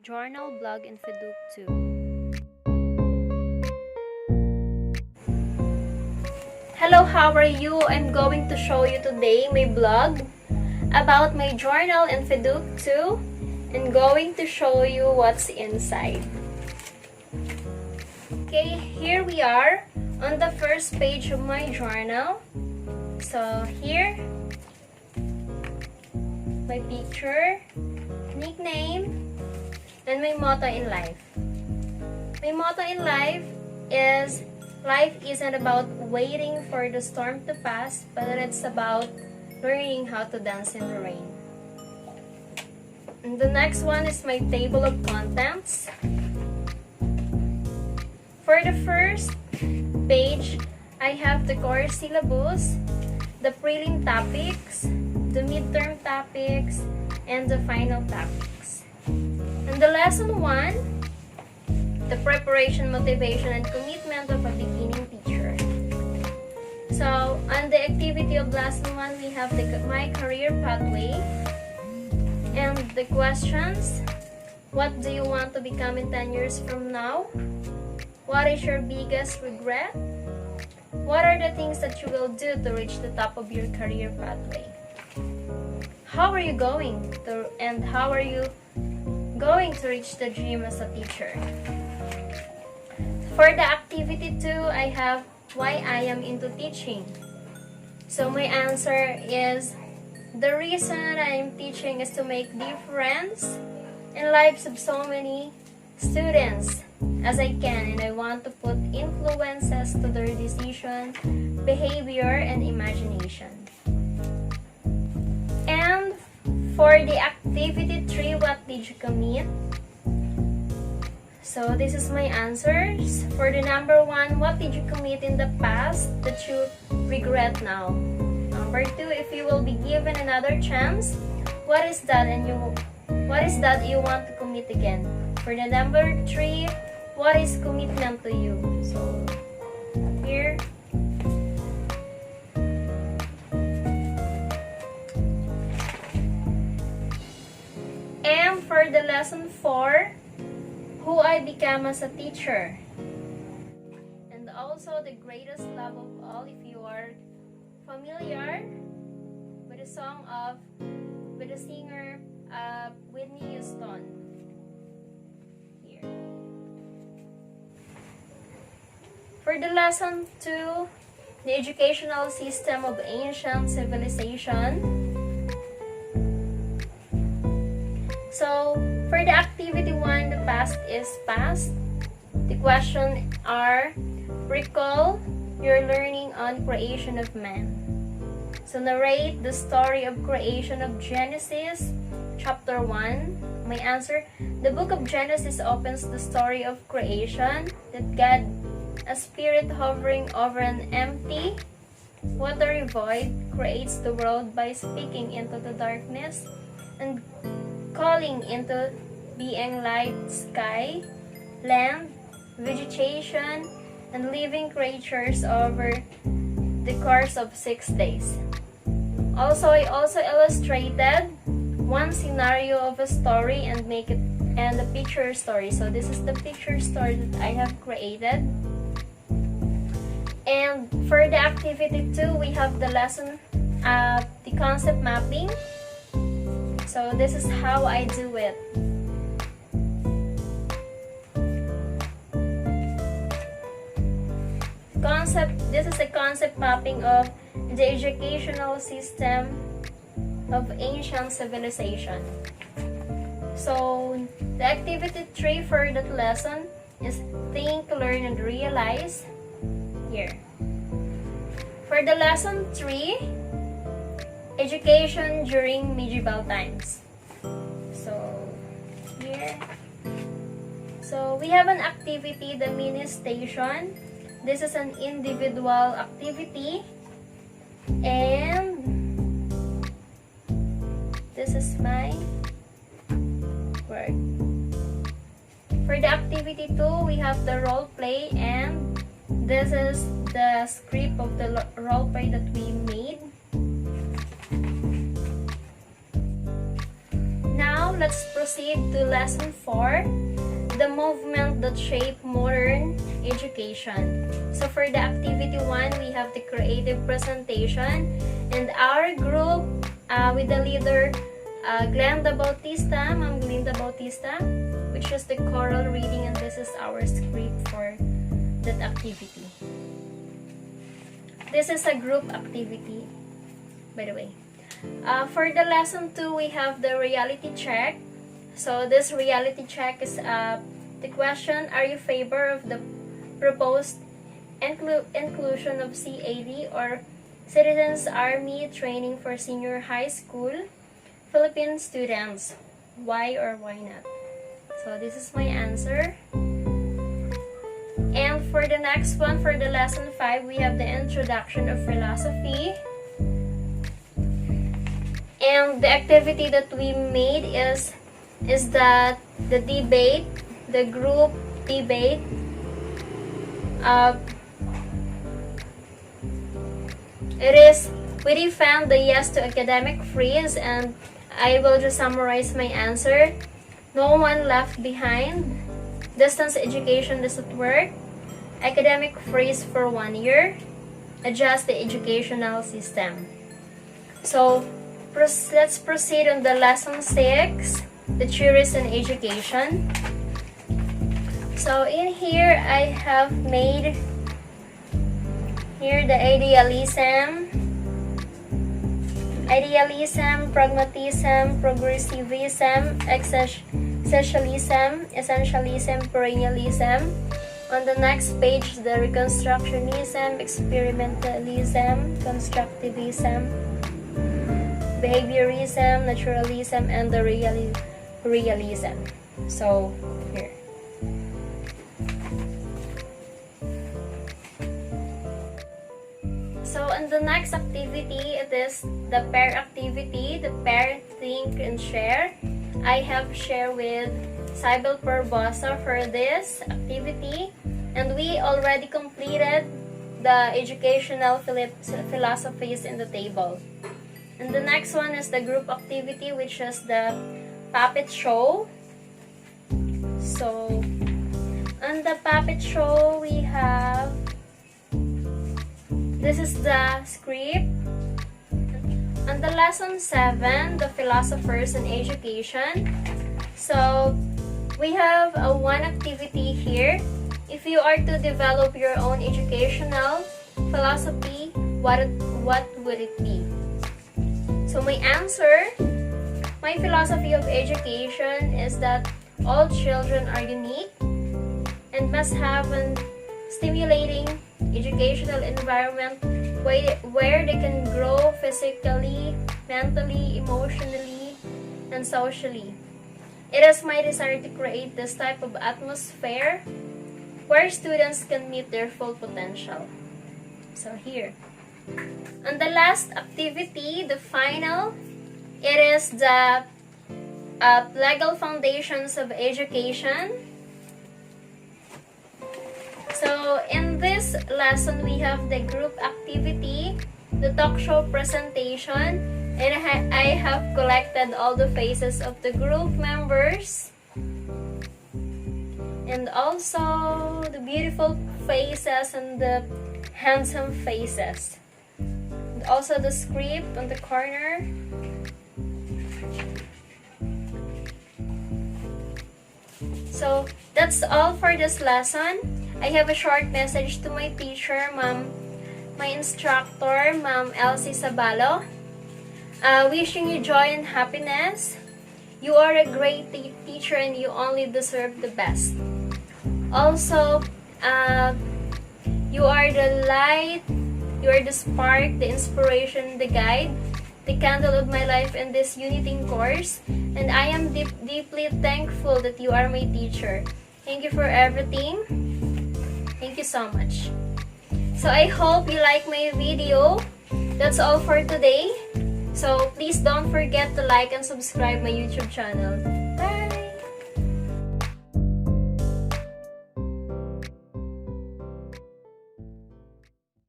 Journal, blog, and Feduk too. Hello, how are you? I'm going to show you today my blog about my journal and Feduk too, and going to show you what's inside. Okay, here we are on the first page of my journal. So here, my picture, nickname, and my motto in life. My motto in life is, life isn't about waiting for the storm to pass, but it's about learning how to dance in the rain. And the next one is my table of contents. For the first page, I have the core syllabus, the prelim topics, the midterm topics, and the final topics. And the lesson 1, the preparation, motivation, and commitment of a beginning teacher. So, on the activity of lesson 1, we have my career pathway and the questions. What do you want to become in 10 years from now? What is your biggest regret? What are the things that you will do to reach the top of your career pathway? How are you going to, and how are you going to reach the dream as a teacher? For the activity 2, I have why I am into teaching. So my answer is, the reason I am teaching is to make difference in lives of so many students as I can, and I want to put influences to their decision, behavior, and imagination. And for the activity 3, what did you commit? So this is my answers. For the number 1, what did you commit in the past that you regret now? Number 2, if you will be given another chance, what is that you want to commit again? For the number 3, what is commitment to you? So here. And for the lesson 4, who I become as a teacher. And also the greatest love of all, if you are familiar with the song with the singer Whitney Houston. Here. For the lesson 2, the educational system of ancient civilization. So, for the activity 1, the past is past. The question are, recall your learning on creation of man. So, narrate the story of creation of Genesis, chapter 1. My answer, the book of Genesis opens the story of creation, that God, a spirit hovering over an empty, watery void, creates the world by speaking into the darkness and calling into being light, sky, land, vegetation, and living creatures over the course of 6 days. I also illustrated one scenario of a story and a picture story. So this is the picture story that I have created. And for the activity 2, we have the lesson, the concept mapping. So this is how I do it. This is a concept mapping of the educational system of ancient civilization. So the activity 3 for that lesson is think, learn, and realize. Here. For the lesson 3, education during medieval times. So here. So we have an activity, the mini station. This is an individual activity, and this is my work. For the activity 2, we have the role play, and this is the script of the role play that we made. Now now, let's proceed to lesson 4, the movement that shaped modern education. So for the activity 1, we have the creative presentation, and our group with the leader Glenda Bautista, Ma'am Glenda Bautista, which is the choral reading, and this is our script for that activity. This is a group activity, by the way. For the lesson 2, we have the reality check. So this reality check is the question, are you favor of the proposed inclusion of CAD or Citizens Army training for senior high school Philippine students? Why or why not? So this is my answer. And for the next one, for the lesson 5, we have the introduction of philosophy. And the activity that we made is that the debate, the group debate. We defend the yes to academic freeze, and I will just summarize my answer. No one left behind. Distance education doesn't work. Academic freeze for 1 year. Adjust the educational system. So let's proceed on the lesson 6, the theories in education. So in here, I have made here the idealism, pragmatism, progressivism, essentialism, perennialism. On the next page, the reconstructionism, experimentalism, constructivism, behaviorism, naturalism, and the realism. So here. So in the next activity, it is the pair activity, the pair think and share. I have shared with Cybel Perbosa for this activity, and we already completed the educational philosophies in the table. And the next one is the group activity, which is the puppet show. So on the puppet show, we have, this is the script. On the lesson 7, the philosophers in education. So we have one activity here. If you are to develop your own educational philosophy, what would it be? So my answer, my philosophy of education is that all children are unique and must have an stimulating educational environment where they can grow physically, mentally, emotionally, and socially. It is my desire to create this type of atmosphere where students can meet their full potential. So here. And the last activity, the final, it is the legal foundations of education. So in this lesson, we have the group activity, the talk show presentation, and I have collected all the faces of the group members, and also the beautiful faces and the handsome faces. And also the script on the corner. So that's all for this lesson. I have a short message to my teacher, my instructor, Ma'am Elsie Sabalo. Wishing you joy and happiness. You are a great teacher and you only deserve the best. Also, you are the light, you are the spark, the inspiration, the guide, the candle of my life in this UNID course. And I am deeply thankful that you are my teacher. Thank you for everything. Thank you so much. So I hope you like my video. That's all for today. So please don't forget to like and subscribe my YouTube channel.